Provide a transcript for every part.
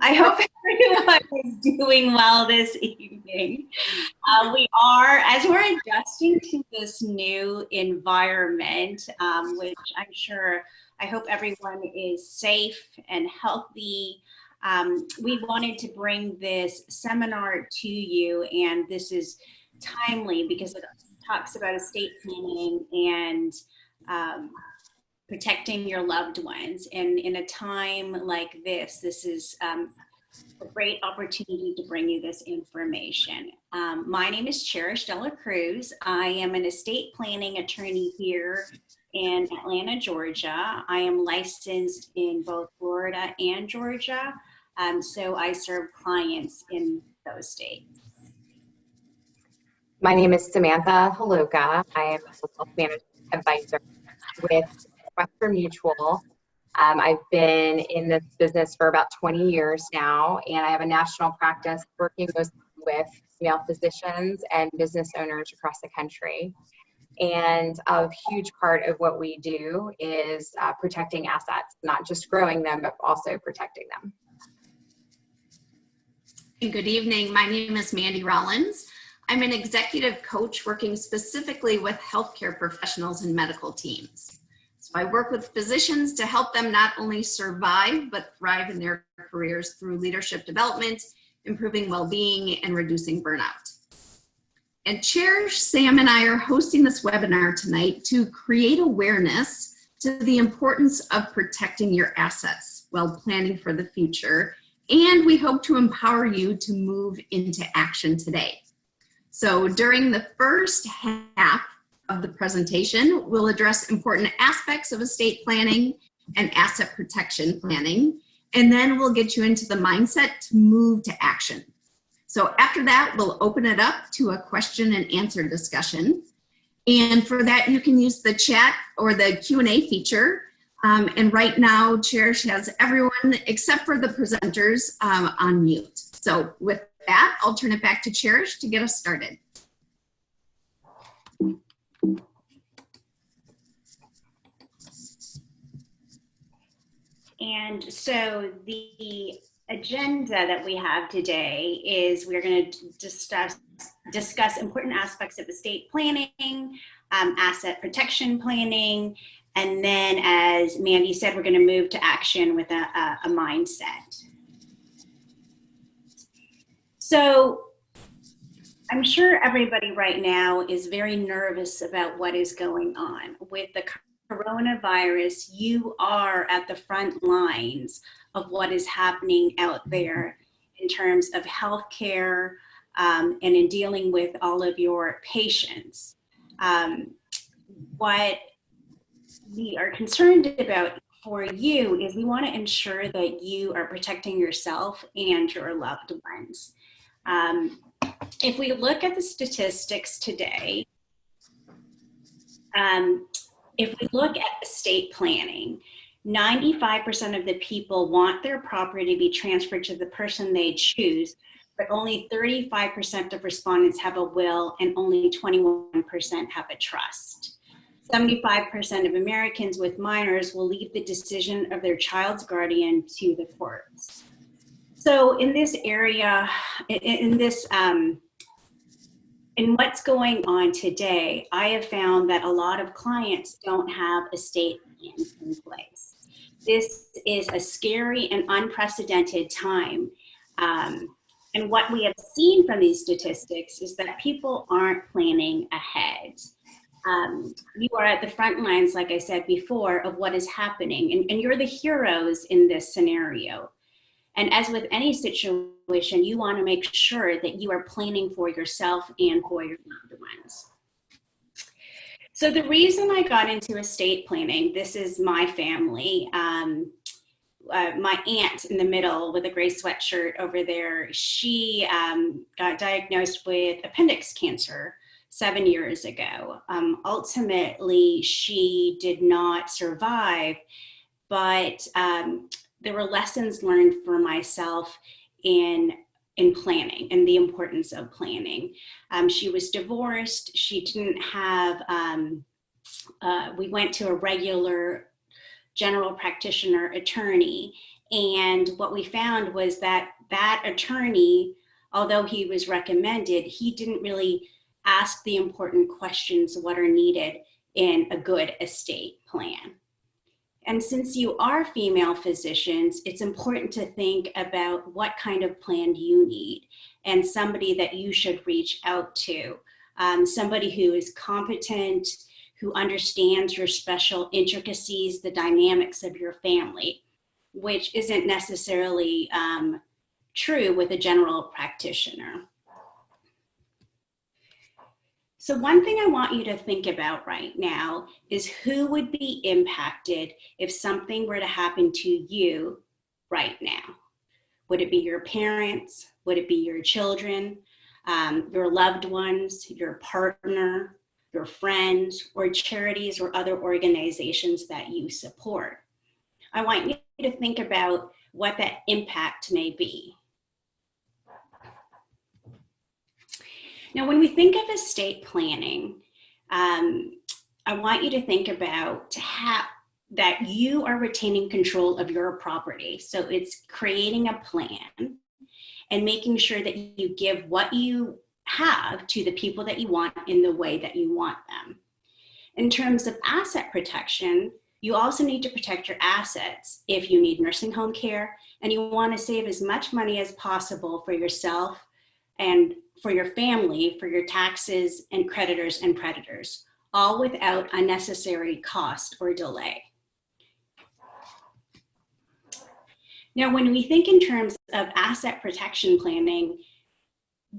I hope everyone is doing well this evening. We are, as we're adjusting to this new environment, which I hope everyone is safe and healthy. We wanted to bring this seminar to you, and this is timely because it talks about estate planning and protecting your loved ones. And in a time like this is a great opportunity to bring you this information. My name is Cherish Dela Cruz. I am an estate planning attorney here in Atlanta, Georgia. I am licensed in both Florida and Georgia, so I serve clients in those states. My name is Samantha Holoka. I am a wealth management advisor with Western Mutual. I've been in this business for about 20 years now, and I have a national practice working mostly with female physicians and business owners across the country. And a huge part of what we do is protecting assets, not just growing them, but also protecting them. Good evening. My name is Mandy Rollins. I'm an executive coach working specifically with healthcare professionals and medical teams. So I work with physicians to help them not only survive, but thrive in their careers through leadership development, improving well-being, and reducing burnout. And Cherish, Sam, and I are hosting this webinar tonight to create awareness to the importance of protecting your assets while planning for the future. And we hope to empower you to move into action today. So during the first half of the presentation, we'll address important aspects of estate planning and asset protection planning, and then we'll get you into the mindset to move to action. So after that, we'll open it up to a question and answer discussion. And for that, you can use the chat or the Q&A feature. And right now, Cherish has everyone except for the presenters on mute. So with that, I'll turn it back to Cherish to get us started. And so the agenda that we have today is we're going to discuss important aspects of estate planning, asset protection planning, and then, as Mandy said, we're going to move to action with a mindset. So I'm sure everybody right now is very nervous about what is going on. With the coronavirus, you are at the front lines of what is happening out there in terms of healthcare and in dealing with all of your patients. What we are concerned about for you is we want to ensure that you are protecting yourself and your loved ones. If we look at the statistics today, if we look at estate planning, 95% of the people want their property to be transferred to the person they choose, but only 35% of respondents have a will and only 21% have a trust. 75% of Americans with minors will leave the decision of their child's guardian to the courts. So in this area, in what's going on today, I have found that a lot of clients don't have estate plans in place. This is a scary and unprecedented time. And what we have seen from these statistics is that people aren't planning ahead. You are at the front lines, like I said before, of what is happening, and you're the heroes in this scenario. And as with any situation, you want to make sure that you are planning for yourself and for your loved ones. So the reason I got into estate planning, this is my family. My aunt in the middle with a gray sweatshirt over there, she got diagnosed with appendix cancer 7 years ago. Ultimately, she did not survive, but there were lessons learned for myself in planning and the importance of planning. She was divorced. She didn't have, we went to a regular general practitioner attorney, And what we found was that that attorney, although he was recommended, he didn't really ask the important questions what are needed in a good estate plan. And since you are female physicians, it's important to think about what kind of plan you need and somebody that you should reach out to. Somebody who is competent, who understands your special intricacies, the dynamics of your family, which isn't necessarily true with a general practitioner. So one thing I want you to think about right now is who would be impacted if something were to happen to you right now. Would it be your parents? Would it be your children, your loved ones, your partner, your friends, or charities or other organizations that you support? I want you to think about what that impact may be. Now, when we think of estate planning, I want you to think about that you are retaining control of your property. So it's creating a plan and making sure that you give what you have to the people that you want in the way that you want them. In terms of asset protection, you also need to protect your assets if you need nursing home care, and you want to save as much money as possible for yourself and for your family, for your taxes and creditors and predators, all without unnecessary cost or delay. Now, when we think in terms of asset protection planning,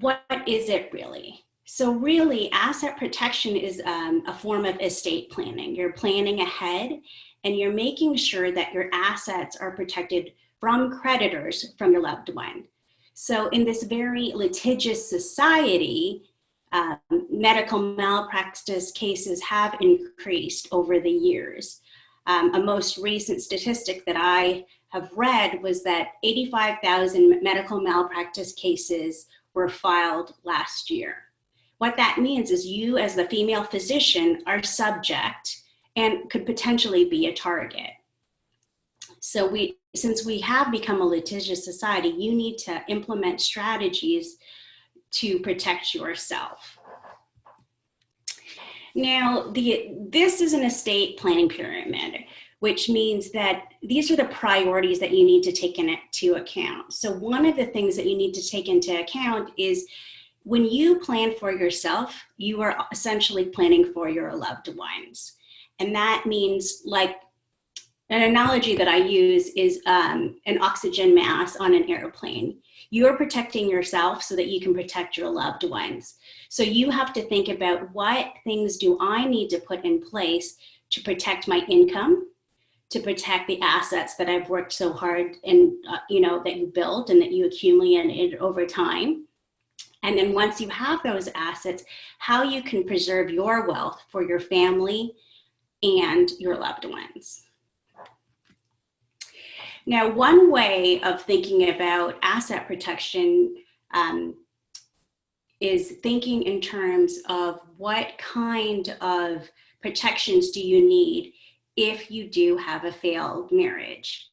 what is it really? So really, asset protection is a form of estate planning. You're planning ahead and you're making sure that your assets are protected from creditors from your loved one. So in this very litigious society, medical malpractice cases have increased over the years. A most recent statistic that I have read was that 85,000 medical malpractice cases were filed last year. What that means is you as the female physician are subject and could potentially be a target. So since we have become a litigious society, you need to implement strategies to protect yourself. Now, this is an estate planning pyramid, which means that these are the priorities that you need to take into account. So one of the things that you need to take into account is when you plan for yourself, you are essentially planning for your loved ones. And that means, like, an analogy that I use is an oxygen mask on an airplane. You're protecting yourself so that you can protect your loved ones. So you have to think about what things do I need to put in place to protect my income, to protect the assets that I've worked so hard and that you built and that you accumulated over time. And then once you have those assets, how you can preserve your wealth for your family and your loved ones. Now, one way of thinking about asset protection is thinking in terms of what kind of protections do you need if you do have a failed marriage.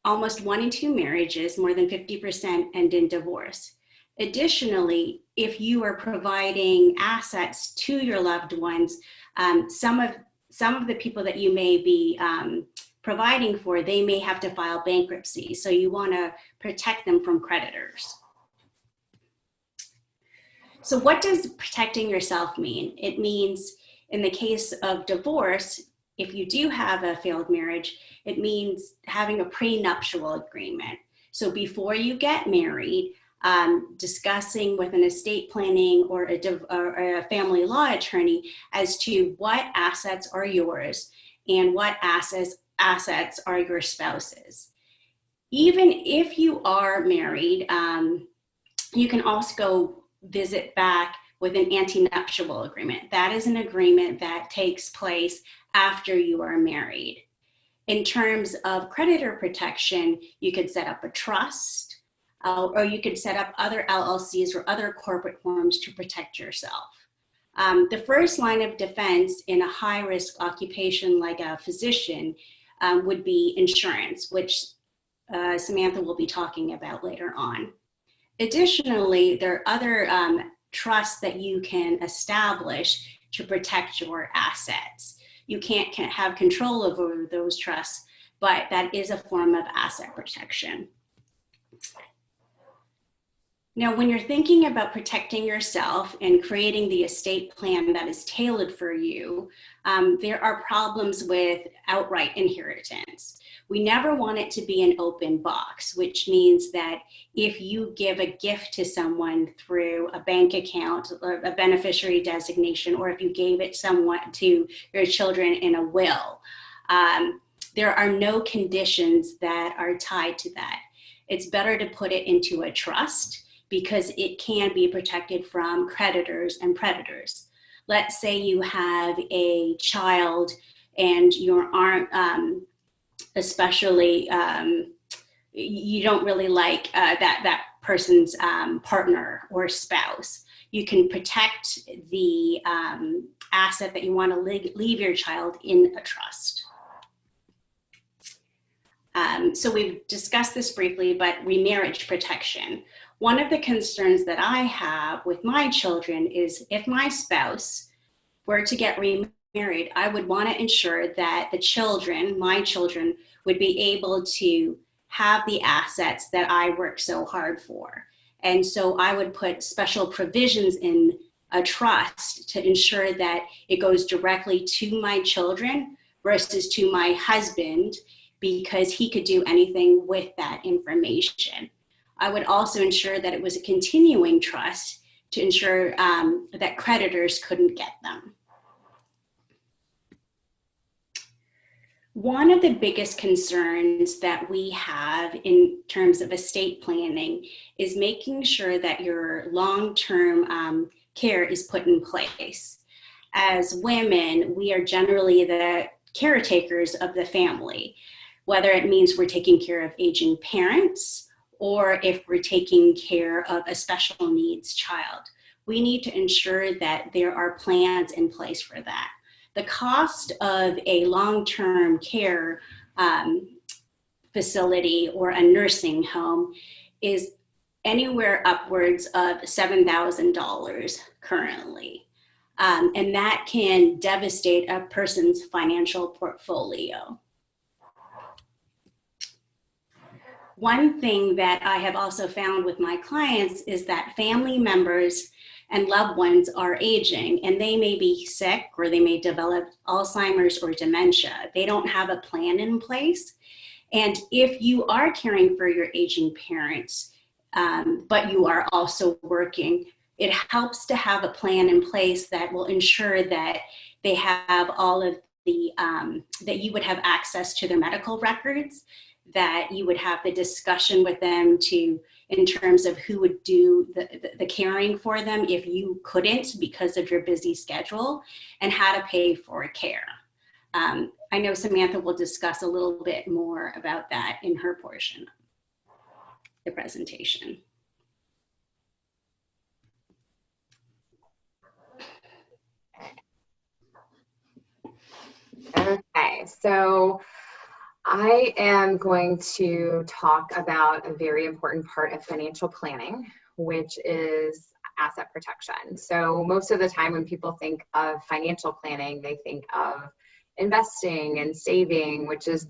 Almost 1 in 2 marriages, more than 50%, end in divorce. Additionally, if you are providing assets to your loved ones, some of the people that you may be providing for, they may have to file bankruptcy. So you want to protect them from creditors. So what does protecting yourself mean? It means in the case of divorce, if you do have a failed marriage, it means having a prenuptial agreement. So before you get married, discussing with an estate planning or a family law attorney as to what assets are yours and what assets are your spouse's. Even if you are married, you can also go visit back with an antenuptial agreement. That is an agreement that takes place after you are married. In terms of creditor protection, you could set up a trust, or you could set up other LLCs or other corporate forms to protect yourself. The first line of defense in a high-risk occupation like a physician would be insurance, which Samantha will be talking about later on. Additionally, there are other trusts that you can establish to protect your assets. You can't have control over those trusts, but that is a form of asset protection. Now, when you're thinking about protecting yourself and creating the estate plan that is tailored for you, there are problems with outright inheritance. We never want it to be an open box, which means that if you give a gift to someone through a bank account or a beneficiary designation, or if you gave it to your children in a will, there are no conditions that are tied to that. It's better to put it into a trust, because it can be protected from creditors and predators. Let's say you have a child and you aren't especially, you don't really like that person's partner or spouse. You can protect the asset that you want to leave your child in a trust. So we've discussed this briefly, but remarriage protection. One of the concerns that I have with my children is if my spouse were to get remarried, I would want to ensure that the children, my children, would be able to have the assets that I worked so hard for. And so I would put special provisions in a trust to ensure that it goes directly to my children versus to my husband, because he could do anything with that information. I would also ensure that it was a continuing trust to ensure that creditors couldn't get them. One of the biggest concerns that we have in terms of estate planning is making sure that your long-term care is put in place. As women, we are generally the caretakers of the family, whether it means we're taking care of aging parents, or if we're taking care of a special needs child. We need to ensure that there are plans in place for that. The cost of a long-term care facility or a nursing home is anywhere upwards of $7,000 currently. And that can devastate a person's financial portfolio. One thing that I have also found with my clients is that family members and loved ones are aging, and they may be sick or they may develop Alzheimer's or dementia. They don't have a plan in place. And if you are caring for your aging parents, but you are also working, it helps to have a plan in place that will ensure that they have all of the, that you would have access to their medical records, that you would have the discussion with them in terms of who would do the caring for them if you couldn't because of your busy schedule, and how to pay for care. I know Samantha will discuss a little bit more about that in her portion of the presentation. Okay, so I am going to talk about a very important part of financial planning, which is asset protection. So most of the time when people think of financial planning, they think of investing and saving, which is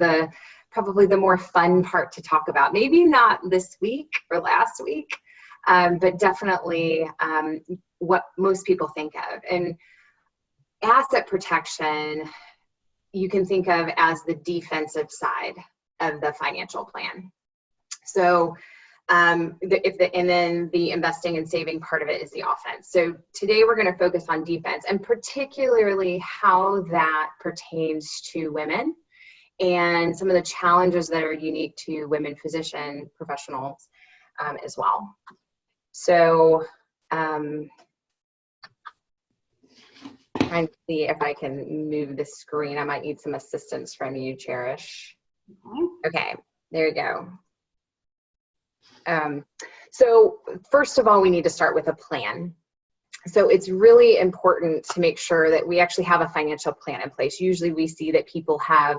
probably the more fun part to talk about. Maybe not this week or last week, but definitely what most people think of. And asset protection, you can think of as the defensive side of the financial plan. So and then the investing and saving part of it is the offense. So today we're going to focus on defense, and particularly how that pertains to women and some of the challenges that are unique to women physician professionals as well. So trying to see if I can move the screen. I might need some assistance from you, Cherish. Okay, there you go. So first of all, we need to start with a plan. So it's really important to make sure that we actually have a financial plan in place. Usually we see that people have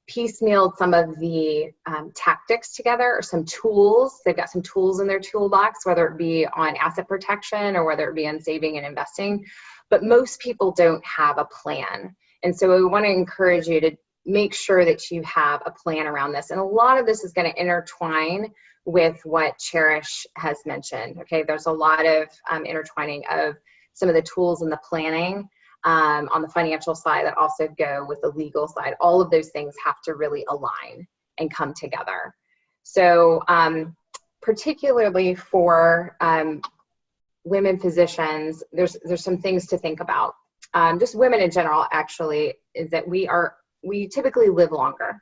piecemealed some of the tactics together, or some tools. They've got some tools in their toolbox, whether it be on asset protection or whether it be on saving and investing. But most people don't have a plan. And so we want to encourage you to make sure that you have a plan around this. And a lot of this is going to intertwine with what Cherish has mentioned. Okay, there's a lot of intertwining of some of the tools and the planning on the financial side that also go with the legal side. All of those things have to really align and come together. So particularly for women physicians, there's some things to think about. Just women in general, actually, is that we typically live longer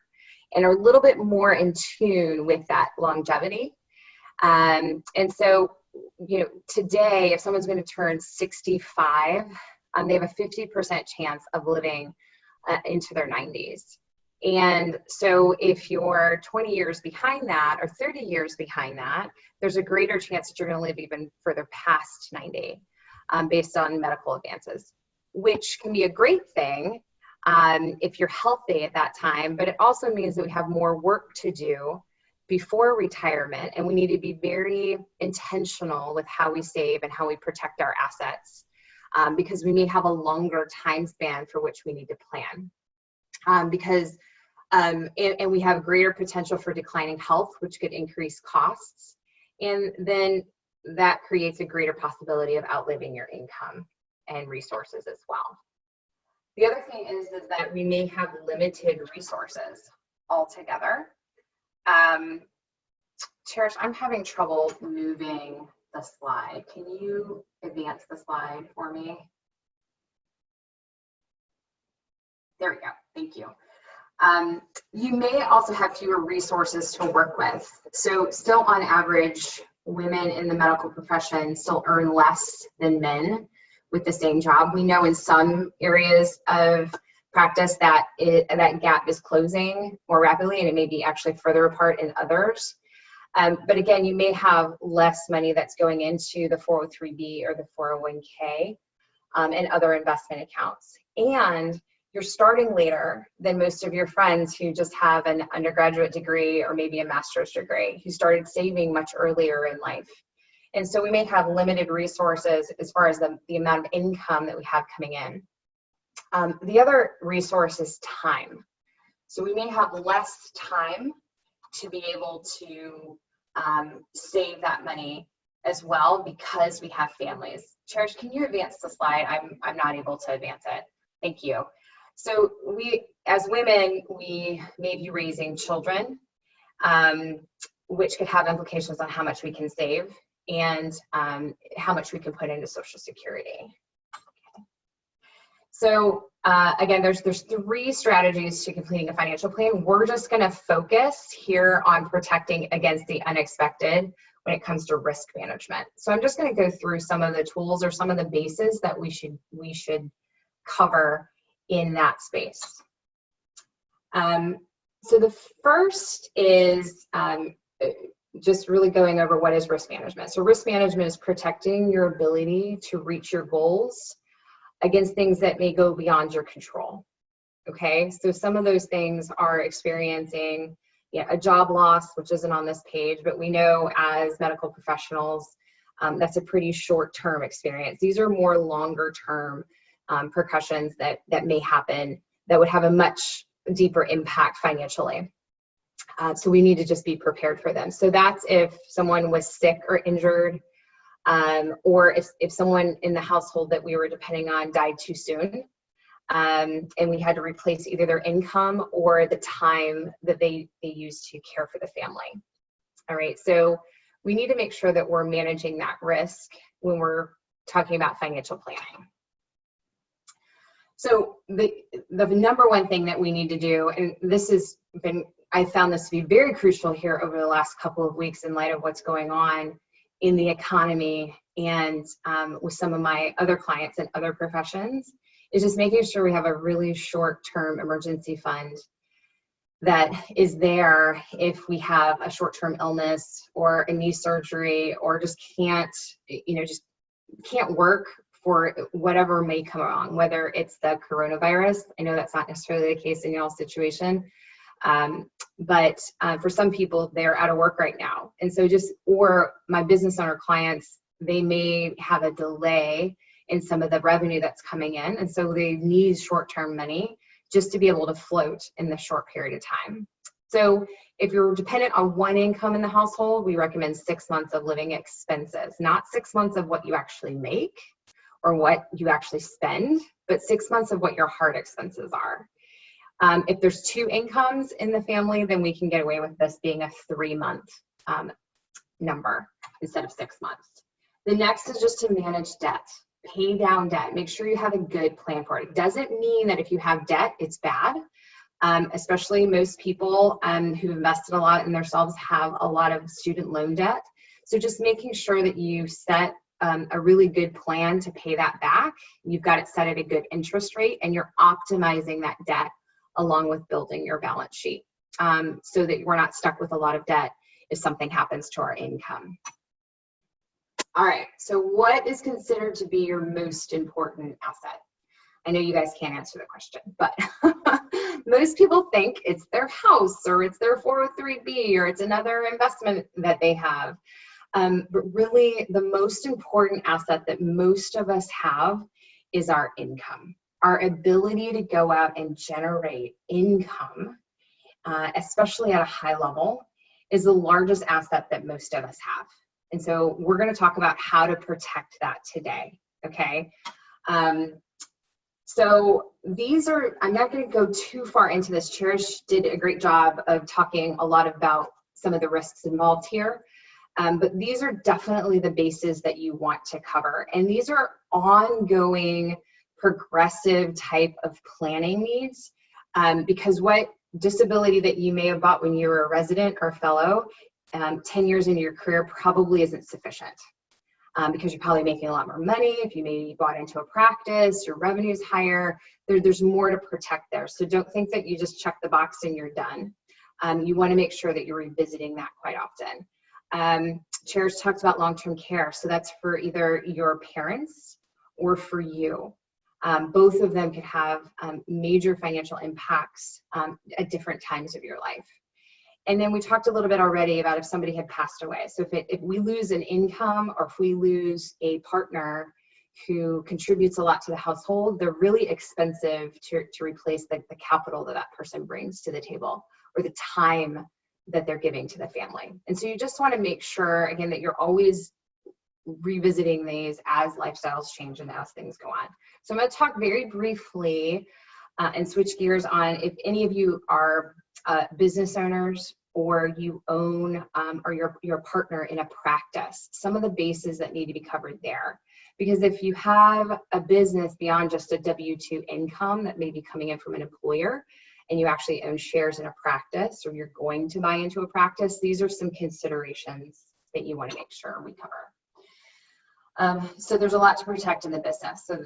and are a little bit more in tune with that longevity. And so, you know, today, if someone's going to turn 65, they have a 50% chance of living into their 90s. And so if you're 20 years behind that or 30 years behind that, there's a greater chance that you're going to live even further past 90 based on medical advances, which can be a great thing if you're healthy at that time, but it also means that we have more work to do before retirement, and we need to be very intentional with how we save and how we protect our assets, because we may have a longer time span for which we need to plan. And we have greater potential for declining health, which could increase costs, and then that creates a greater possibility of outliving your income and resources as well. The other thing is that we may have limited resources altogether. Cherish, I'm having trouble moving the slide. Can you advance the slide for me? There we go. Thank you. You may also have fewer resources to work with. So still on average, women in the medical profession still earn less than men with the same job. We know in some areas of practice that that gap is closing more rapidly, and it may be actually further apart in others. But again, you may have less money that's going into the 403B or the 401k and other investment accounts. And you're starting later than most of your friends who just have an undergraduate degree or maybe a master's degree, who started saving much earlier in life. And so we may have limited resources as far as the amount of income that we have coming in. The other resource is time. So we may have less time to be able to save that money as well because we have families. Cherish, can you advance the slide? I'm not able to advance it. Thank you. So we, as women, we may be raising children, which could have implications on how much we can save and how much we can put into Social Security. Okay. So again, there's 3 strategies to completing a financial plan. We're just going to focus here on protecting against the unexpected when it comes to risk management. So I'm just going to go through some of the tools or some of the bases that we should cover in that space. So the first is just really going over what is risk management. So risk management is protecting your ability to reach your goals against things that may go beyond your control. Okay, so some of those things are experiencing a job loss, which isn't on this page, but we know as medical professionals, that's a pretty short-term experience. These are more longer-term repercussions that may happen that would have a much deeper impact financially. So we need to just be prepared for them. So that's if someone was sick or injured, or if someone in the household that we were depending on died too soon, and we had to replace either their income or the time that they used to care for the family. All right, so we need to make sure that we're managing that risk when we're talking about financial planning. So the number one thing that we need to do, and this has been, I found this to be very crucial here over the last couple of weeks in light of what's going on in the economy and with some of my other clients and other professions, is just making sure we have a really short-term emergency fund that is there if we have a short-term illness or a knee surgery or just can't work for whatever may come along, whether it's the coronavirus. I know that's not necessarily the case in y'all's situation, But for some people, they're out of work right now. And so or my business owner clients, they may have a delay in some of the revenue that's coming in. And so they need short-term money just to be able to float in the short period of time. So if you're dependent on one income in the household, we recommend 6 months of living expenses, not 6 months of what you actually make or what you actually spend, but 6 months of what your hard expenses are. If there's 2 incomes in the family, then we can get away with this being a 3-month number instead of 6 months. The next is just to manage debt, pay down debt. Make sure you have a good plan for it. It doesn't mean that if you have debt, it's bad. Especially most people who've invested a lot in themselves have a lot of student loan debt. So just making sure that you set a really good plan to pay that back. You've got it set at a good interest rate, and you're optimizing that debt along with building your balance sheet so that we're not stuck with a lot of debt if something happens to our income. All right, so what is considered to be your most important asset? I know you guys can't answer the question, but most people think it's their house or it's their 403B or it's another investment that they have. But really, the most important asset that most of us have is our income. Our ability to go out and generate income, especially at a high level, is the largest asset that most of us have. And so we're going to talk about how to protect that today, okay? So these are, I'm not going to go too far into this. Cherish did a great job of talking a lot about some of the risks involved here. But these are definitely the bases that you want to cover. And these are ongoing, progressive type of planning needs, because what disability that you may have bought when you were a resident or fellow 10 years into your career probably isn't sufficient. Because you're probably making a lot more money. If you maybe bought into a practice, your revenue is higher, there's more to protect there. So don't think that you just check the box and you're done. You want to make sure that you're revisiting that quite often. Cherish talked about long-term care. So that's for either your parents or for you. Both of them could have major financial impacts at different times of your life. And then we talked a little bit already about if somebody had passed away. So if we lose an income or if we lose a partner who contributes a lot to the household, they're really expensive to replace the capital that person brings to the table or the time that they're giving to the family. And so you just want to make sure, again, that you're always revisiting these as lifestyles change and as things go on. So I'm going to talk very briefly and switch gears on if any of you are business owners or you own or you're a partner in a practice, some of the bases that need to be covered there. Because if you have a business beyond just a W-2 income that may be coming in from an employer and you actually own shares in a practice or you're going to buy into a practice, these are some considerations that you want to make sure we cover. So there's a lot to protect in the business. So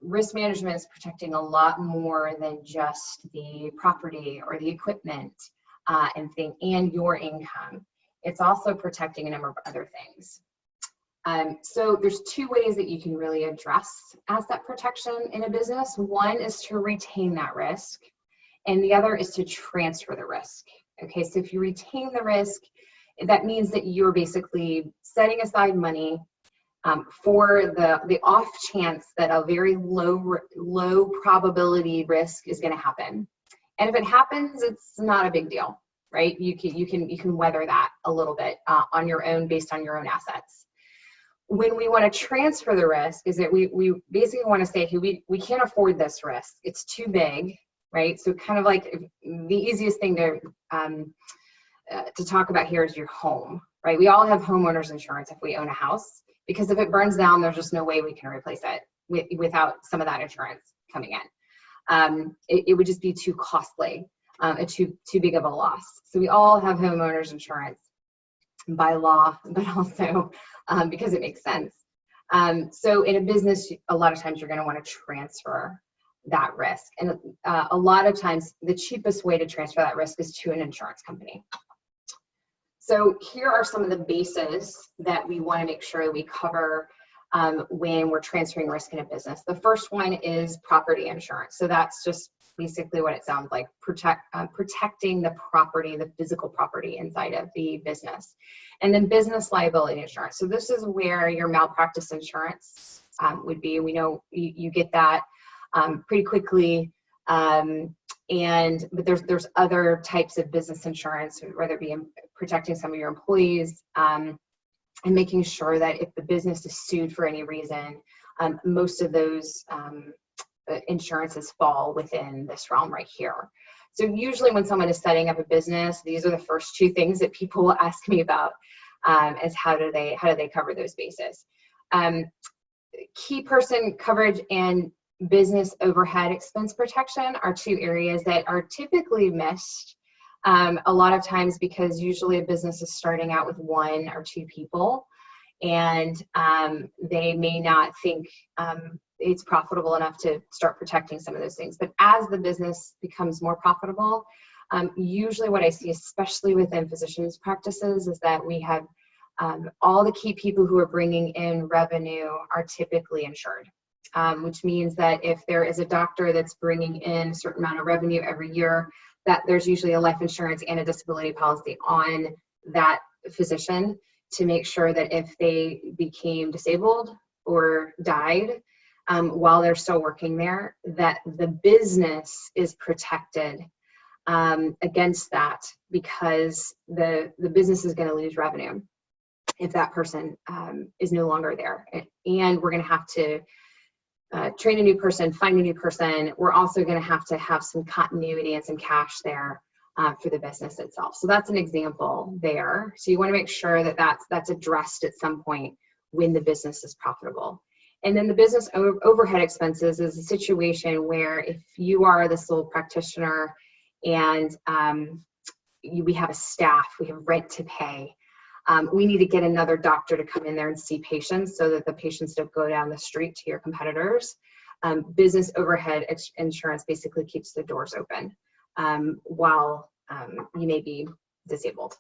risk management is protecting a lot more than just the property or the equipment and your income. It's also protecting a number of other things. So there's 2 ways that you can really address asset protection in a business. One is to retain that risk, and the other is to transfer the risk. Okay, so if you retain the risk, that means that you're basically setting aside money for the off chance that a very low probability risk is going to happen. And if it happens, it's not a big deal, right? You can weather that a little bit on your own based on your own assets. When we want to transfer the risk is that we basically want to say, hey, we can't afford this risk. It's too big, right? So kind of like the easiest thing to talk about here is your home, right? We all have homeowners insurance if we own a house. Because if it burns down, there's just no way we can replace it without some of that insurance coming in. It would just be too costly, too big of a loss. So we all have homeowners insurance by law, but also because it makes sense. So in a business, a lot of times you're going to want to transfer that risk. And a lot of times, the cheapest way to transfer that risk is to an insurance company. So here are some of the bases that we want to make sure we cover when we're transferring risk in a business. The first one is property insurance. So that's just basically what it sounds like, protecting the property, the physical property inside of the business. And then business liability insurance. So this is where your malpractice insurance would be. We know you get that pretty quickly. But there's other types of business insurance, whether it be protecting some of your employees and making sure that if the business is sued for any reason, most of those insurances fall within this realm right here. So usually when someone is setting up a business, these are the first two things that people will ask me about, is how do they cover those bases. Key person coverage and business overhead expense protection are two areas that are typically missed a lot of times, because usually a business is starting out with one or two people, and they may not think it's profitable enough to start protecting some of those things. But as the business becomes more profitable, usually what I see, especially within physicians' practices, is that we have all the key people who are bringing in revenue are typically insured. Which means that if there is a doctor that's bringing in a certain amount of revenue every year, that there's usually a life insurance and a disability policy on that physician to make sure that if they became disabled or died while they're still working there, that the business is protected against that, because the business is going to lose revenue if that person is no longer there. And we're going to have to train a new person, find a new person. We're also going to have some continuity and some cash there for the business itself. So that's an example there. So you want to make sure that that's addressed at some point when the business is profitable. And then the business overhead expenses is a situation where if you are the sole practitioner and we have a staff, we have rent to pay, we need to get another doctor to come in there and see patients so that the patients don't go down the street to your competitors. Business overhead insurance basically keeps the doors open while you may be disabled.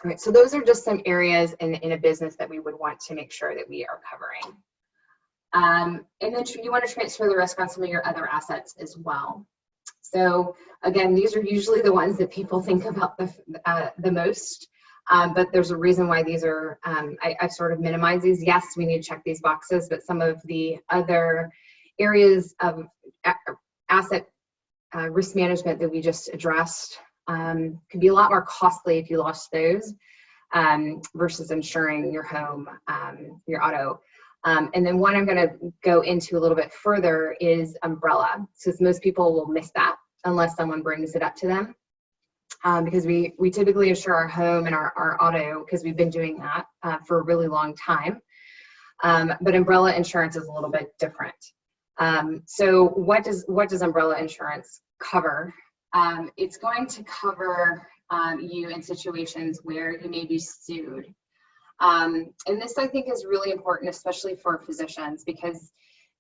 All right, so those are just some areas in a business that we would want to make sure that we are covering. And then you want to transfer the risk on some of your other assets as well. So again, these are usually the ones that people think about the most. But there's a reason why these are, I've sort of minimized these. Yes, we need to check these boxes, but some of the other areas of asset risk management that we just addressed could be a lot more costly if you lost those versus insuring your home, your auto. And then one I'm going to go into a little bit further is umbrella. So most people will miss that unless someone brings it up to them. Because we typically insure our home and our auto because we've been doing that for a really long time. But umbrella insurance is a little bit different. So what does umbrella insurance cover? It's going to cover you in situations where you may be sued. And this, I think, is really important, especially for physicians, because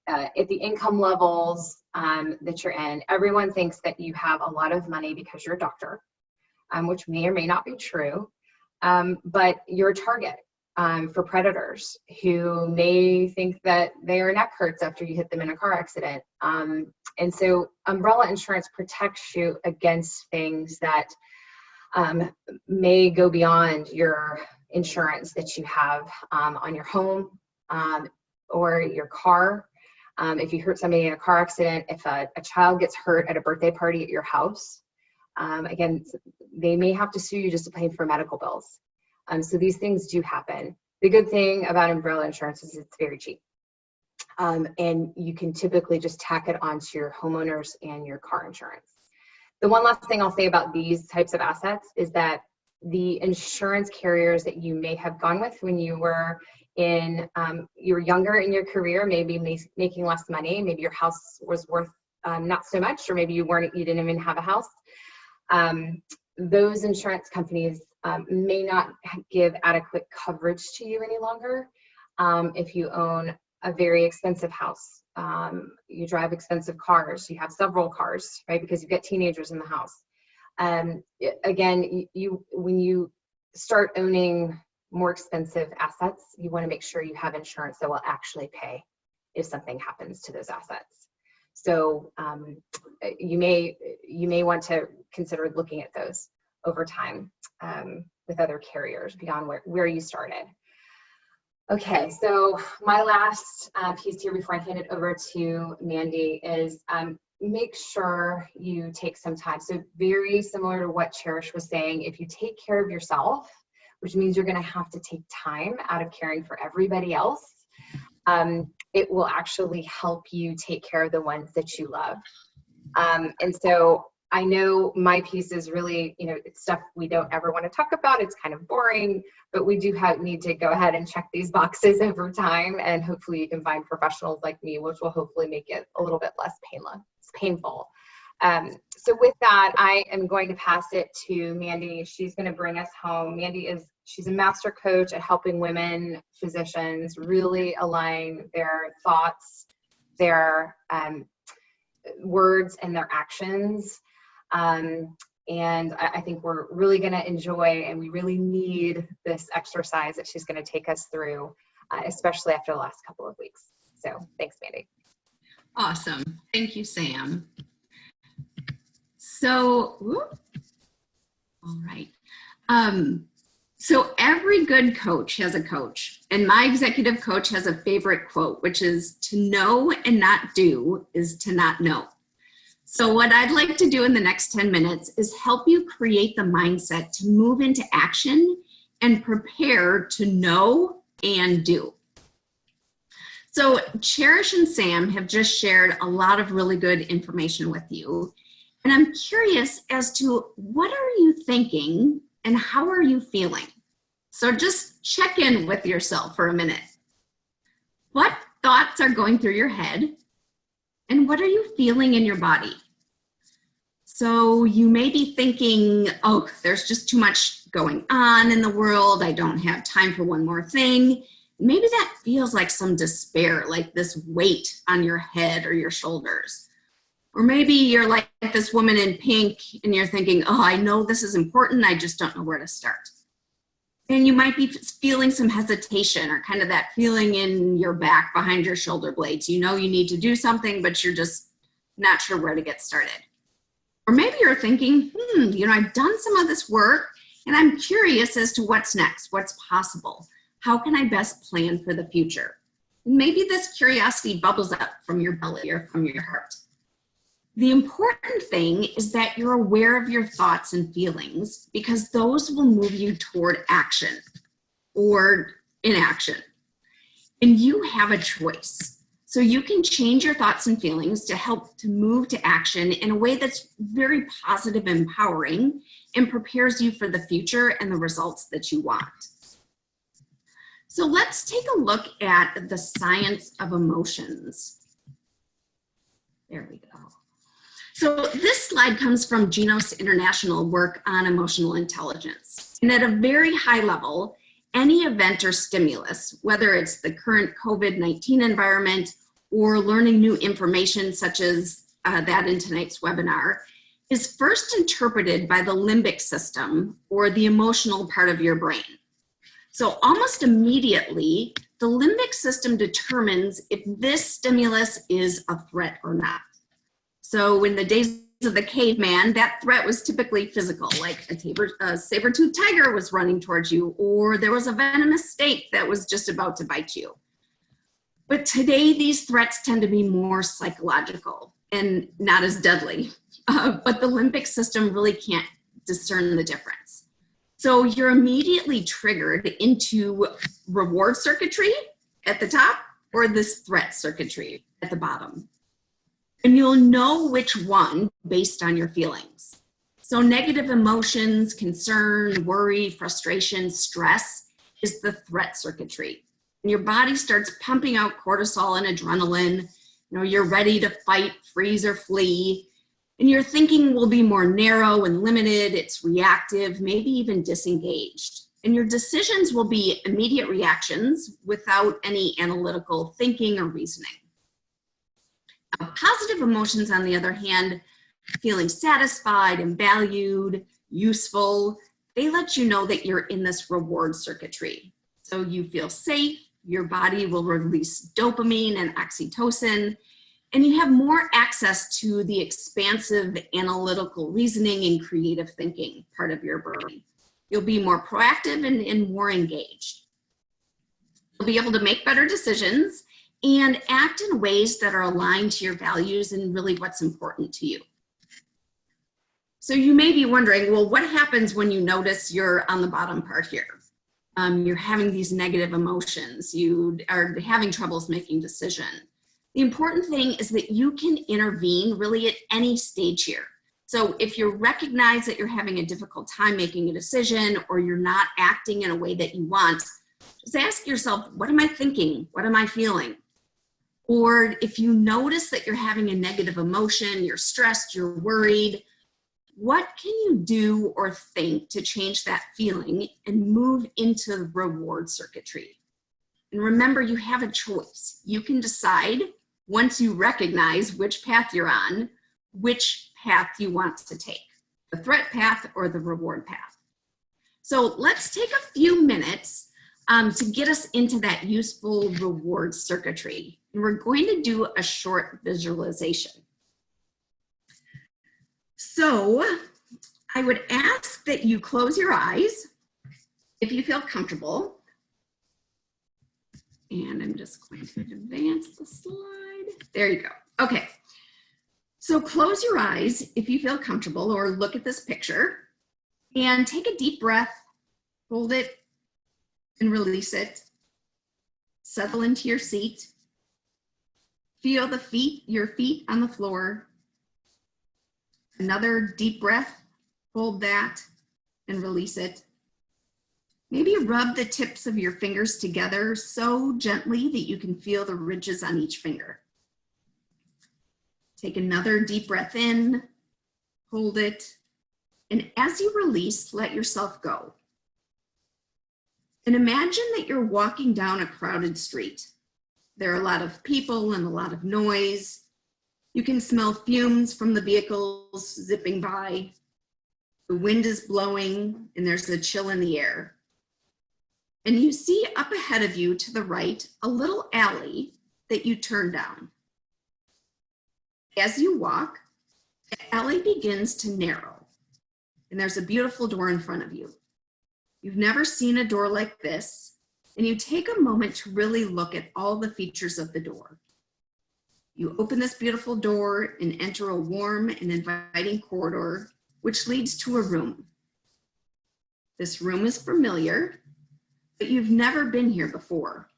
at the income levels that you're in, everyone thinks that you have a lot of money because you're a doctor. Which may or may not be true, but you're a target for predators who may think that their neck hurts after you hit them in a car accident. And so umbrella insurance protects you against things that may go beyond your insurance that you have on your home or your car. If you hurt somebody in a car accident, if a child gets hurt at a birthday party at your house, again, they may have to sue you just to pay for medical bills. So these things do happen. The good thing about umbrella insurance is it's very cheap. And you can typically just tack it onto your homeowners and your car insurance. The one last thing I'll say about these types of assets is that the insurance carriers that you may have gone with when you were younger in your career, maybe making less money, maybe your house was worth not so much, or maybe you didn't even have a house. Those insurance companies may not give adequate coverage to you any longer. If you own a very expensive house, you drive expensive cars, you have several cars, right? Because you've got teenagers in the house. Again, when you start owning more expensive assets, you want to make sure you have insurance that will actually pay if something happens to those assets. So you may want to consider looking at those over time with other carriers beyond where you started. Okay, so my last piece here before I hand it over to Mandy is make sure you take some time. So very similar to what Cherish was saying, if you take care of yourself, which means you're going to have to take time out of caring for everybody else, it will actually help you take care of the ones that you love. And so I know my piece is really, it's stuff we don't ever want to talk about. It's kind of boring, but we do need to go ahead and check these boxes over time. And hopefully you can find professionals like me, which will hopefully make it a little bit less painful. So with that, I am going to pass it to Mandy. She's going to bring us home. She's a master coach at helping women physicians really align their thoughts, their words, and their actions. And I think we're really going to enjoy, and we really need this exercise that she's going to take us through, especially after the last couple of weeks. So thanks, Mandy. Awesome. Thank you, Sam. So, all right. So every good coach has a coach, and my executive coach has a favorite quote, which is, "To know and not do is to not know." So what I'd like to do in the next 10 minutes is help you create the mindset to move into action and prepare to know and do. So Cherish and Sam have just shared a lot of really good information with you. And I'm curious as to what are you thinking and how are you feeling? So just check in with yourself for a minute. What thoughts are going through your head? And what are you feeling in your body? So you may be thinking, oh, there's just too much going on in the world. I don't have time for one more thing. Maybe that feels like some despair, like this weight on your head or your shoulders. Or maybe you're like this woman in pink and you're thinking, oh, I know this is important. I just don't know where to start. And you might be feeling some hesitation or kind of that feeling in your back behind your shoulder blades. You know you need to do something, but you're just not sure where to get started. Or maybe you're thinking, I've done some of this work and I'm curious as to what's next, what's possible. How can I best plan for the future? And maybe this curiosity bubbles up from your belly or from your heart. The important thing is that you're aware of your thoughts and feelings, because those will move you toward action or inaction. And you have a choice. So you can change your thoughts and feelings to help to move to action in a way that's very positive and empowering and prepares you for the future and the results that you want. So let's take a look at the science of emotions. There we go. So this slide comes from Genos International work on emotional intelligence. And at a very high level, any event or stimulus, whether it's the current COVID-19 environment or learning new information such as that in tonight's webinar, is first interpreted by the limbic system, or the emotional part of your brain. So almost immediately, the limbic system determines if this stimulus is a threat or not. So in the days of the caveman, that threat was typically physical, like a saber-toothed tiger was running towards you, or there was a venomous snake that was just about to bite you. But today, these threats tend to be more psychological and not as deadly. But the limbic system really can't discern the difference. So you're immediately triggered into reward circuitry at the top or this threat circuitry at the bottom. And you'll know which one based on your feelings. So negative emotions, concern, worry, frustration, stress is the threat circuitry. And your body starts pumping out cortisol and adrenaline. You're ready to fight, freeze, or flee. And your thinking will be more narrow and limited. It's reactive, maybe even disengaged. And your decisions will be immediate reactions without any analytical thinking or reasoning. Now, positive emotions, on the other hand, feeling satisfied and valued, useful, they let you know that you're in this reward circuitry. So you feel safe, your body will release dopamine and oxytocin, And you have more access to the expansive analytical reasoning and creative thinking part of your brain. You'll be more proactive and more engaged. You'll be able to make better decisions and act in ways that are aligned to your values and really what's important to you. So you may be wondering, well, what happens when you notice you're on the bottom part here? You're having these negative emotions, you are having troubles making decisions. The important thing is that you can intervene really at any stage here. So if you recognize that you're having a difficult time making a decision or you're not acting in a way that you want, just ask yourself, what am I thinking? What am I feeling? Or if you notice that you're having a negative emotion, you're stressed, you're worried, what can you do or think to change that feeling and move into the reward circuitry? And remember, you have a choice. You can decide once you recognize which path you're on, which path you want to take, the threat path or the reward path. So let's take a few minutes to get us into that useful reward circuitry. And we're going to do a short visualization. So I would ask that you close your eyes if you feel comfortable. And I'm just going to advance the slide. There you go. Okay. So close your eyes if you feel comfortable, or look at this picture and take a deep breath, hold it and release it. Settle into your seat. Feel your feet on the floor. Another deep breath, hold that and release it. Maybe rub the tips of your fingers together so gently that you can feel the ridges on each finger. Take another deep breath in, hold it, and as you release, let yourself go. And imagine that you're walking down a crowded street. There are a lot of people and a lot of noise. You can smell fumes from the vehicles zipping by. The wind is blowing and there's a chill in the air. And you see up ahead of you to the right, a little alley that you turn down. As you walk, the alley begins to narrow and there's a beautiful door in front of you. You've never seen a door like this, and you take a moment to really look at all the features of the door. You open this beautiful door and enter a warm and inviting corridor, which leads to a room. This room is familiar, but you've never been here before.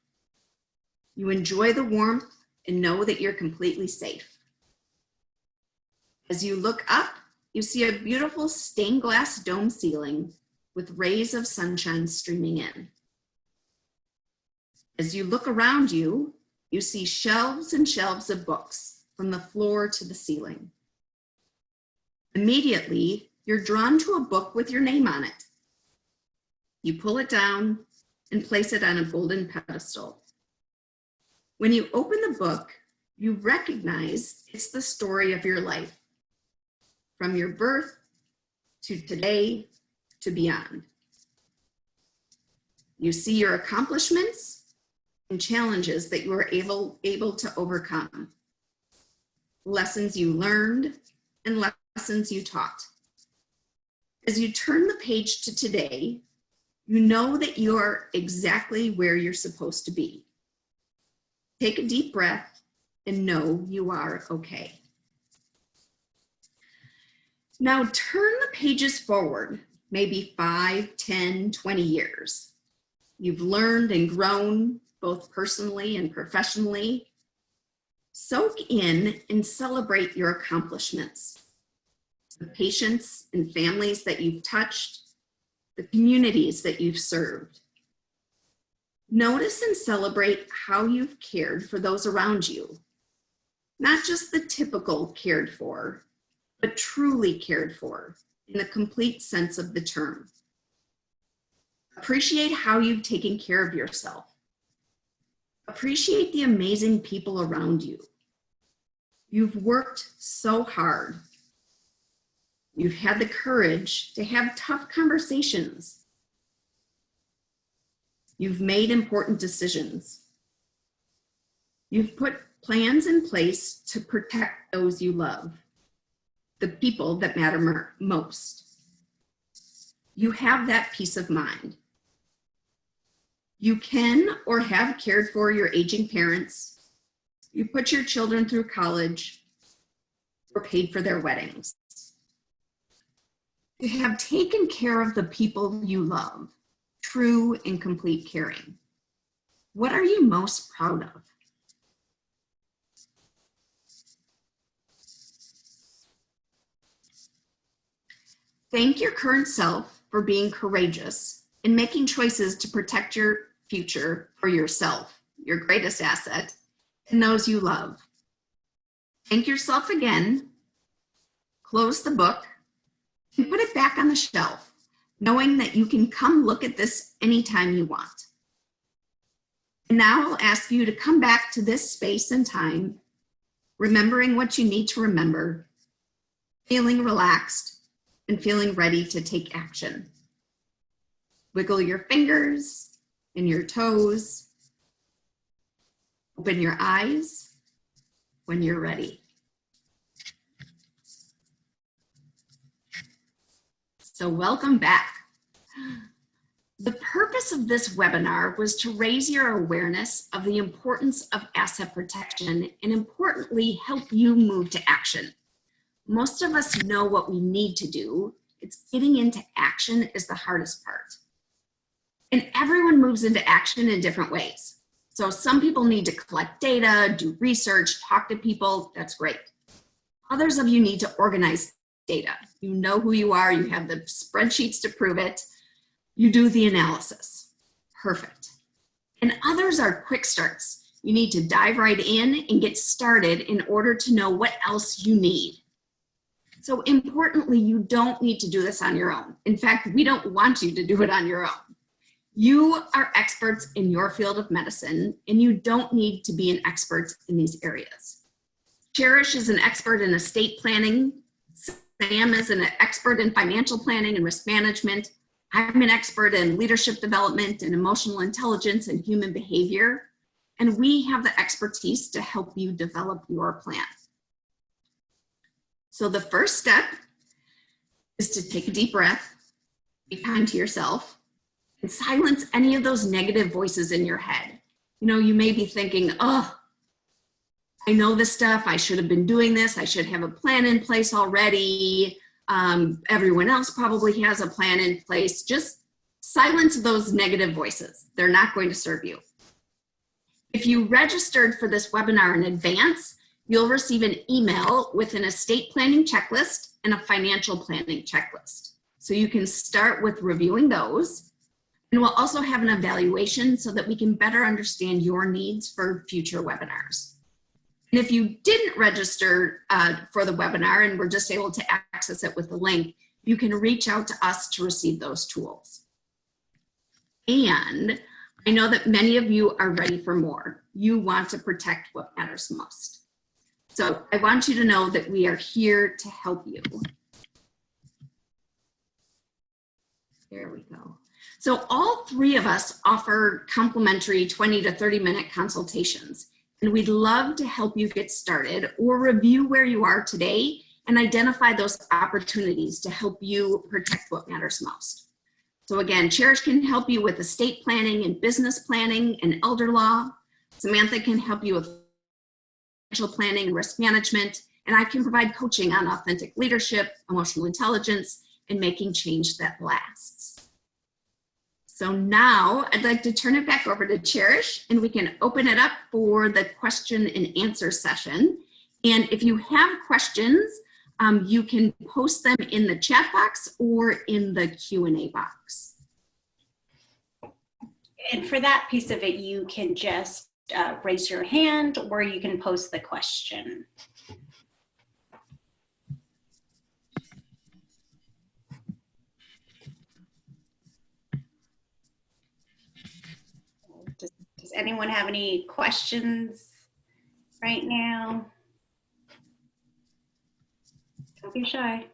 You enjoy the warmth and know that you're completely safe. As you look up, you see a beautiful stained glass dome ceiling with rays of sunshine streaming in. As you look around you, you see shelves and shelves of books from the floor to the ceiling. Immediately, you're drawn to a book with your name on it. You pull it down and place it on a golden pedestal. When you open the book, you recognize it's the story of your life, from your birth to today to beyond. You see your accomplishments and challenges that you were able to overcome, lessons you learned and lessons you taught. As you turn the page to today, you know that you are exactly where you're supposed to be. Take a deep breath and know you are okay. Now turn the pages forward, maybe 5, 10, 20 years. You've learned and grown both personally and professionally. Soak in and celebrate your accomplishments, the patients and families that you've touched, the communities that you've served. Notice and celebrate how you've cared for those around you. Not just the typical cared for, but truly cared for in the complete sense of the term. Appreciate how you've taken care of yourself. Appreciate the amazing people around you. You've worked so hard. You've had the courage to have tough conversations. You've made important decisions. You've put plans in place to protect those you love, the people that matter most. You have that peace of mind. You can or have cared for your aging parents. You put your children through college or paid for their weddings. You have taken care of the people you love, true and complete caring. What are you most proud of? Thank your current self for being courageous and making choices to protect your future for yourself, your greatest asset, and those you love. Thank yourself again, close the book, and put it back on the shelf, knowing that you can come look at this anytime you want. And now I'll ask you to come back to this space and time, remembering what you need to remember, feeling relaxed, and feeling ready to take action. Wiggle your fingers and your toes. Open your eyes when you're ready. So welcome back. The purpose of this webinar was to raise your awareness of the importance of asset protection and, importantly, help you move to action. Most of us know what we need to do. It's getting into action is the hardest part. And everyone moves into action in different ways. So some people need to collect data, do research, talk to people. That's great. Others of you need to organize data. You know who you are. You have the spreadsheets to prove it. You do the analysis. Perfect. And others are quick starts. You need to dive right in and get started in order to know what else you need. So importantly, you don't need to do this on your own. In fact, we don't want you to do it on your own. You are experts in your field of medicine, and you don't need to be an expert in these areas. Cherish is an expert in estate planning. Sam is an expert in financial planning and risk management. I'm an expert in leadership development and emotional intelligence and human behavior. And we have the expertise to help you develop your plan. So the first step is to take a deep breath, be kind to yourself, and silence any of those negative voices in your head. You know, you may be thinking, oh, I know this stuff. I should have been doing this. I should have a plan in place already. Everyone else probably has a plan in place. Just silence those negative voices. They're not going to serve you. If you registered for this webinar in advance, you'll receive an email with an estate planning checklist and a financial planning checklist. So you can start with reviewing those. And we'll also have an evaluation so that we can better understand your needs for future webinars. And if you didn't register for the webinar and were just able to access it with the link, you can reach out to us to receive those tools. And I know that many of you are ready for more. You want to protect what matters most. So I want you to know that we are here to help you. There we go. So all three of us offer complimentary 20 to 30-minute consultations. And we'd love to help you get started or review where you are today and identify those opportunities to help you protect what matters most. So again, Cherish can help you with estate planning and business planning and elder law. Samantha can help you with financial planning and risk management. And I can provide coaching on authentic leadership, emotional intelligence, and making change that lasts. So now I'd like to turn it back over to Cherish and we can open it up for the question and answer session. And if you have questions, you can post them in the chat box or in the Q&A box. And for that piece of it, you can just raise your hand or you can post the question. Does anyone have any questions right now? Don't be shy.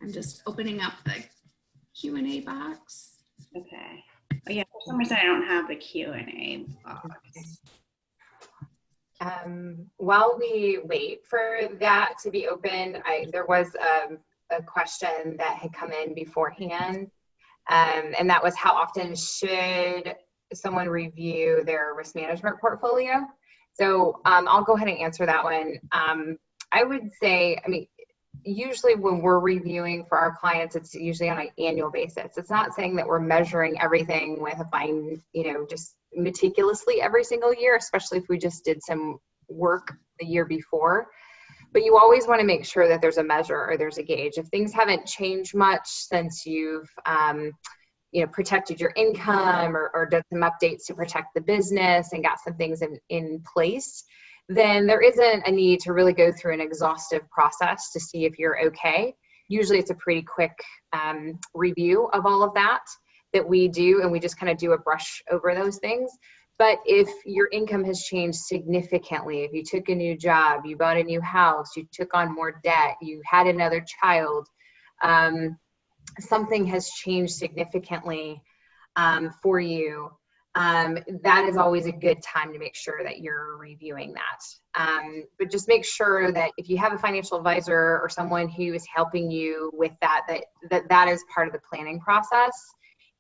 I'm just opening up the Q&A box. Okay. Oh, yeah, for some reason I don't have the Q&A box. While we wait for that to be opened, there was a question that had come in beforehand, and that was, how often should someone review their risk management portfolio? So I'll go ahead and answer that one. I would say, usually when we're reviewing for our clients, it's usually on an annual basis. It's not saying that we're measuring everything with a fine, just meticulously every single year, especially if we just did some work the year before. But you always want to make sure that there's a measure or there's a gauge. If things haven't changed much since you've protected your income or done some updates to protect the business and got some things in place, then there isn't a need to really go through an exhaustive process to see if you're okay. Usually it's a pretty quick review of all of that we do, and we just kind of do a brush over those things. But if your income has changed significantly, if you took a new job, you bought a new house, you took on more debt, you had another child, something has changed significantly for you, that is always a good time to make sure that you're reviewing that. But just make sure that if you have a financial advisor or someone who is helping you with that is part of the planning process.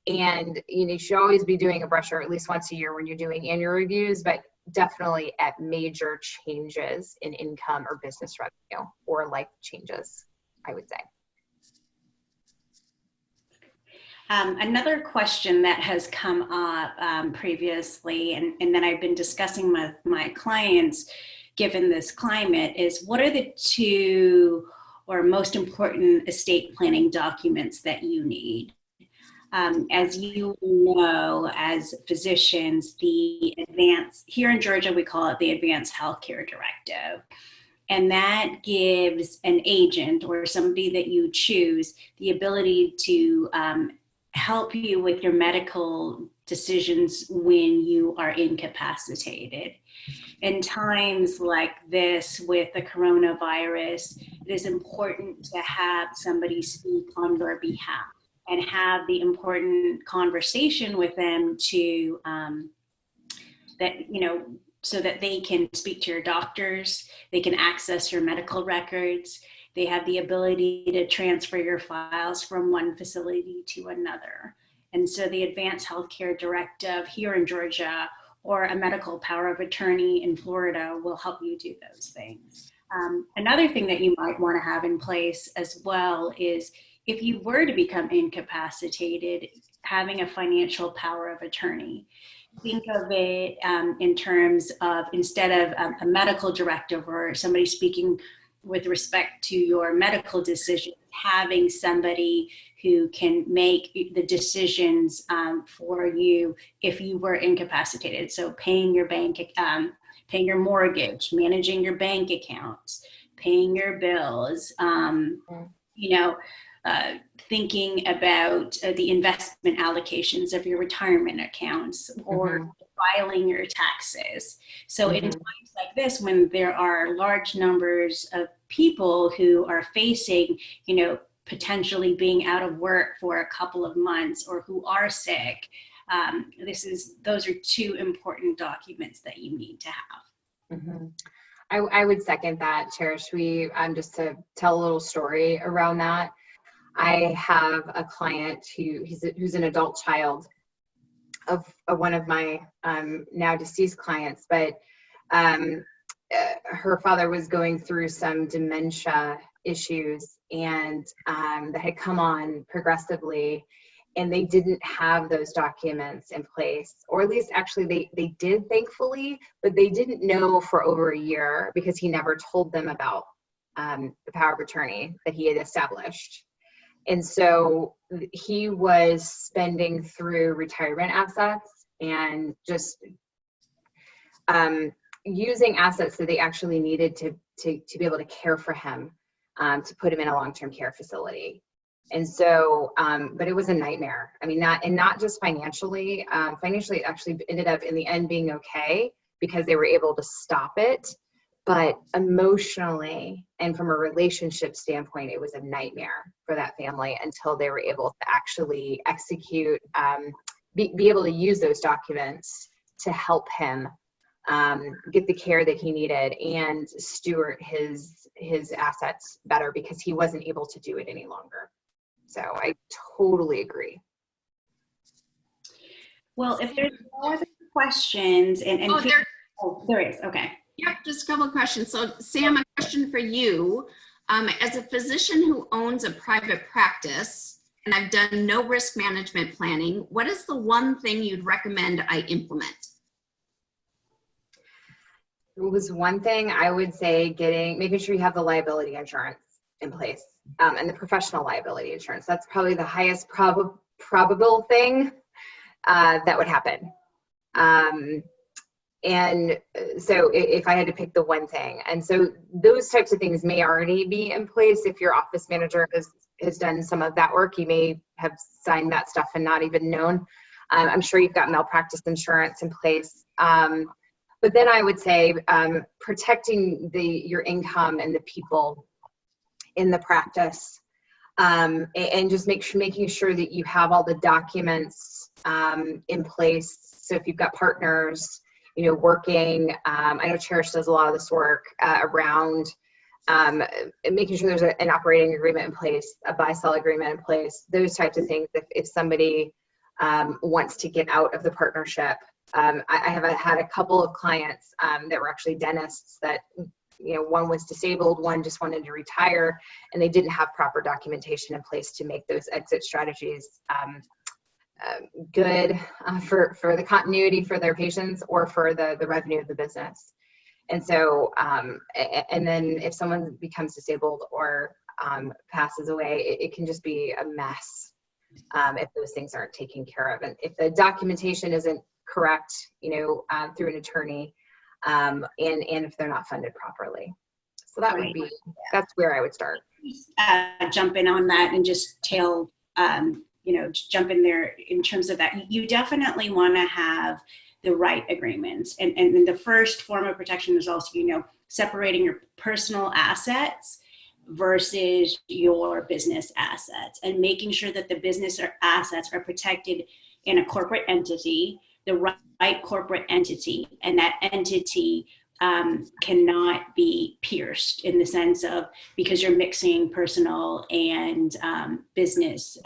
And you should always be doing a brochure at least once a year when you're doing annual reviews, but definitely at major changes in income or business revenue or life changes, I would say. Another question that has come up previously, and that I've been discussing with my clients, given this climate, is what are the two or most important estate planning documents that you need? As you know, as physicians, here in Georgia, we call it the Advanced Healthcare Directive. And that gives an agent or somebody that you choose the ability to help you with your medical decisions when you are incapacitated. In times like this with the coronavirus, it is important to have somebody speak on your behalf and have the important conversation with them to so that they can speak to your doctors, they can access your medical records, they have the ability to transfer your files from one facility to another. And so the Advanced Healthcare Directive here in Georgia or a medical power of attorney in Florida will help you do those things. Another thing that you might want to have in place as well is if you were to become incapacitated, having a financial power of attorney. Think of it in terms of, instead of a medical directive or somebody speaking with respect to your medical decision, having somebody who can make the decisions for you if you were incapacitated. So paying your paying your mortgage, managing your bank accounts, paying your bills, thinking about the investment allocations of your retirement accounts or filing your taxes. So in times like this, when there are large numbers of people who are facing, potentially being out of work for a couple of months or who are sick, those are two important documents that you need to have. I would second that, Cherish. Just to tell a little story around that. I have a client who's an adult child of one of my now deceased clients, but her father was going through some dementia issues and that had come on progressively, and they didn't have those documents in place, or at least actually they did, thankfully, but they didn't know for over a year because he never told them about the power of attorney that he had established. And so he was spending through retirement assets and just using assets that they actually needed to be able to care for him, to put him in a long-term care facility. And so, but it was a nightmare. Not just financially. Financially, it actually ended up in the end being okay because they were able to stop it. But emotionally and from a relationship standpoint, it was a nightmare for that family until they were able to actually execute be able to use those documents to help him get the care that he needed and steward his assets better, because he wasn't able to do it any longer. So I totally agree. Well, if there's no other questions, there is, okay. Yep, just a couple of questions. So Sam, a question for you. As a physician who owns a private practice, and I've done no risk management planning, what is the one thing you'd recommend I implement? It was one thing I would say, making sure you have the liability insurance in place, and the professional liability insurance. That's probably the highest probable thing that would happen. And so if I had to pick the one thing, and so those types of things may already be in place. If your office manager has done some of that work, you may have signed that stuff and not even known. I'm sure you've got malpractice insurance in place. But then I would say protecting your income and the people in the practice, and just making sure that you have all the documents in place. So if you've got partners, working, I know Cherish does a lot of this work around making sure there's an operating agreement in place, a buy-sell agreement in place, those types of things. If somebody wants to get out of the partnership, I have had a couple of clients that were actually dentists that, one was disabled, one just wanted to retire, and they didn't have proper documentation in place to make those exit strategies good for the continuity for their patients or for the revenue of the business. And so, and then if someone becomes disabled or passes away, it can just be a mess if those things aren't taken care of. And if the documentation isn't correct, through an attorney, and if they're not funded properly. So that would be, that's where I would start. Jump in on that and just jump in there in terms of that. You definitely want to have the right agreements. And the first form of protection is also, separating your personal assets versus your business assets, and making sure that the business or assets are protected in a corporate entity, the right corporate entity, and that entity cannot be pierced in the sense of, because you're mixing personal and business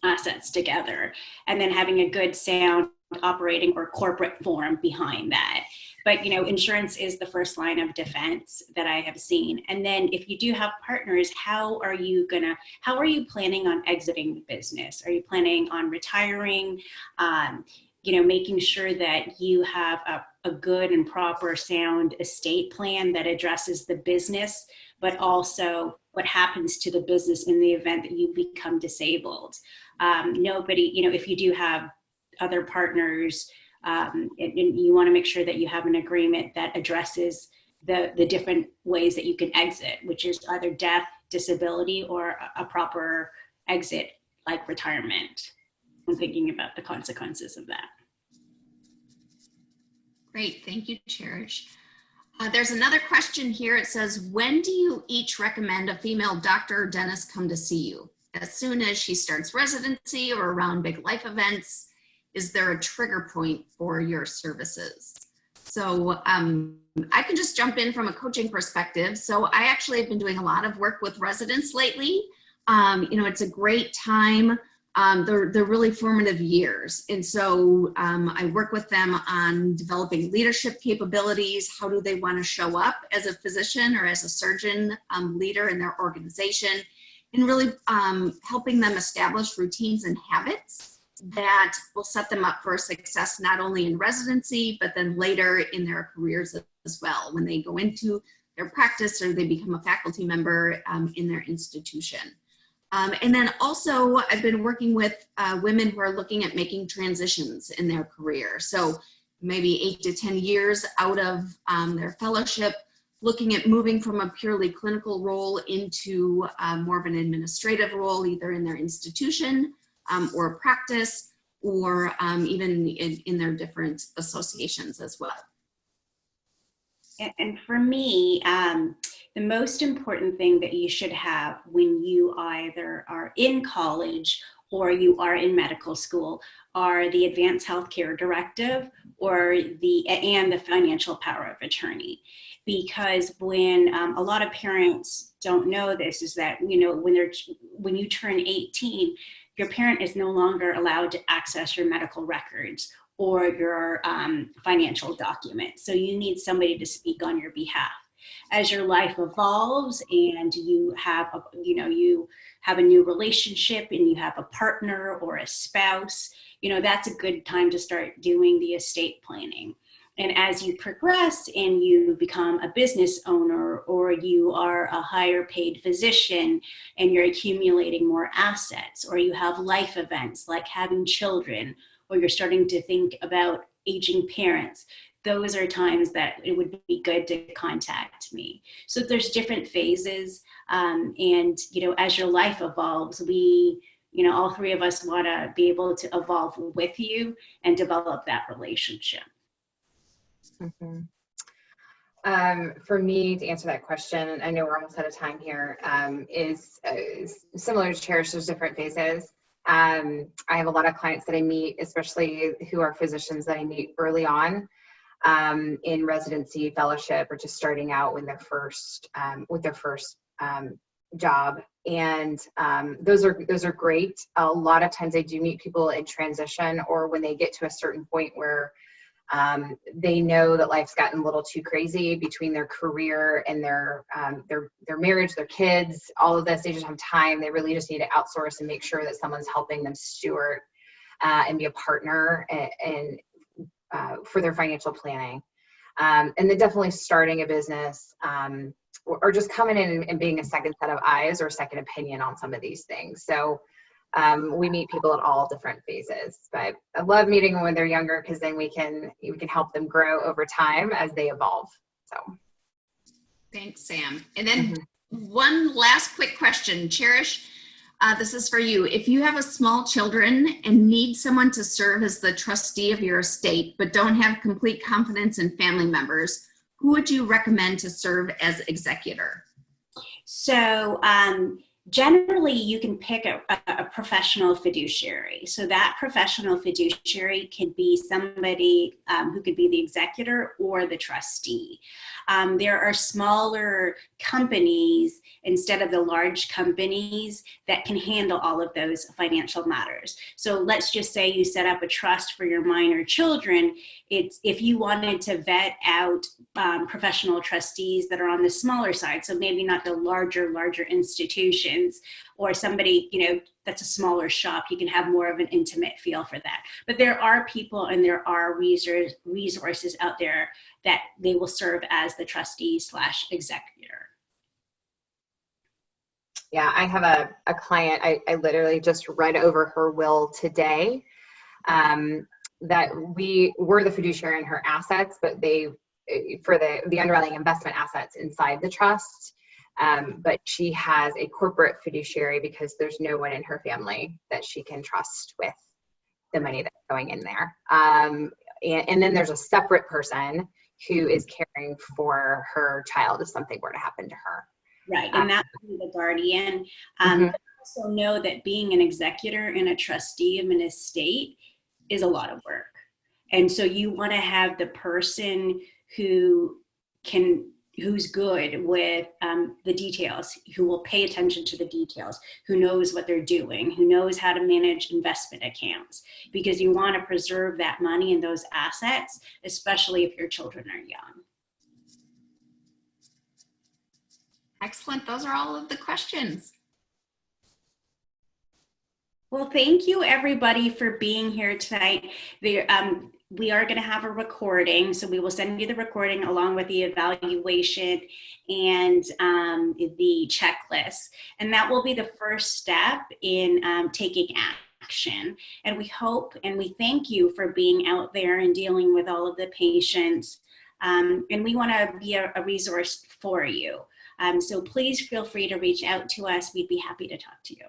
assets together, and then having a good sound operating or corporate form behind that. But insurance is the first line of defense that I have seen. And then if you do have partners, how are you planning on exiting the business? Are you planning on retiring? Making sure that you have a good and proper sound estate plan that addresses the business, but also what happens to the business in the event that you become disabled. If you do have other partners, and you want to make sure that you have an agreement that addresses the different ways that you can exit, which is either death, disability, or a proper exit like retirement. I'm thinking about the consequences of that. Great, thank you, Cherish. There's another question here. It says, when do you each recommend a female doctor or dentist come to see you? As soon as she starts residency or around big life events? Is there a trigger point for your services? So I can just jump in from a coaching perspective. So I actually have been doing a lot of work with residents lately. It's a great time. They're really formative years. And so I work with them on developing leadership capabilities. How do they want to show up as a physician or as a surgeon leader in their organization, and really helping them establish routines and habits that will set them up for success, not only in residency, but then later in their careers as well, when they go into their practice or they become a faculty member in their institution. And then also I've been working with women who are looking at making transitions in their career. So maybe 8 to 10 years out of their fellowship, looking at moving from a purely clinical role into more of an administrative role, either in their institution or practice, or even in their different associations as well. And for me, the most important thing that you should have when you either are in college or you are in medical school, are the Advanced Healthcare Directive or the financial power of attorney. Because when a lot of parents don't know this, is that, you know, when you turn 18, your parent is no longer allowed to access your medical records or your financial documents. So you need somebody to speak on your behalf. As your life evolves and you have a new relationship and you have a partner or a spouse, you know, that's a good time to start doing the estate planning. And as you progress and you become a business owner, or you are a higher paid physician and you're accumulating more assets, or you have life events like having children, or you're starting to think about aging parents, those are times that it would be good to contact me. So there's different phases. And, you know, as your life evolves, all three of us want to be able to evolve with you and develop that relationship. Mhm. For me, to answer that question, I know we're almost out of time here, is similar to Cherish. There's different phases. I have a lot of clients that I meet, especially who are physicians that I meet early on in residency, fellowship, or just starting out with their first job. And those are great. A lot of times I do meet people in transition, or when they get to a certain point where they know that life's gotten a little too crazy between their career and their marriage, their kids, all of this. They just have time. They really just need to outsource and make sure that someone's helping them steward and be a partner and for their financial planning. And then definitely starting a business or just coming in and being a second set of eyes or a second opinion on some of these things. So we meet people at all different phases, but I love meeting them when they're younger, because then we can help them grow over time as they evolve. So thanks, Sam. And then one last quick question, Cherish. This is for you. If you have a small children and need someone to serve as the trustee of your estate, but don't have complete confidence in family members, who would you recommend to serve as executor? So generally, you can pick a professional fiduciary. So that professional fiduciary can be somebody who could be the executor or the trustee. There are smaller companies instead of the large companies that can handle all of those financial matters. So let's just say you set up a trust for your minor children. If you wanted to vet out professional trustees that are on the smaller side, so maybe not the larger institutions, or somebody, you know, that's a smaller shop, you can have more of an intimate feel for that. But there are people and there are resources out there that they will serve as the trustee / executor. yeah, I have a client, I literally just read over her will today, that we were the fiduciary in her assets, but for the underlying investment assets inside the trust. But she has a corporate fiduciary because there's no one in her family that she can trust with the money that's going in there. And then there's a separate person who is caring for her child if something were to happen to her. Right, and that would be the guardian. But also know that being an executor and a trustee of an estate is a lot of work. And so you want to have the person who's good with the details, who will pay attention to the details, who knows what they're doing, who knows how to manage investment accounts, because you want to preserve that money and those assets, especially if your children are young. Excellent. Those are all of the questions. Well, thank you everybody for being here tonight. We are going to have a recording, so we will send you the recording along with the evaluation and the checklist. And that will be the first step in taking action. And we hope and we thank you for being out there and dealing with all of the patients. And we want to be a resource for you. So please feel free to reach out to us. We'd be happy to talk to you.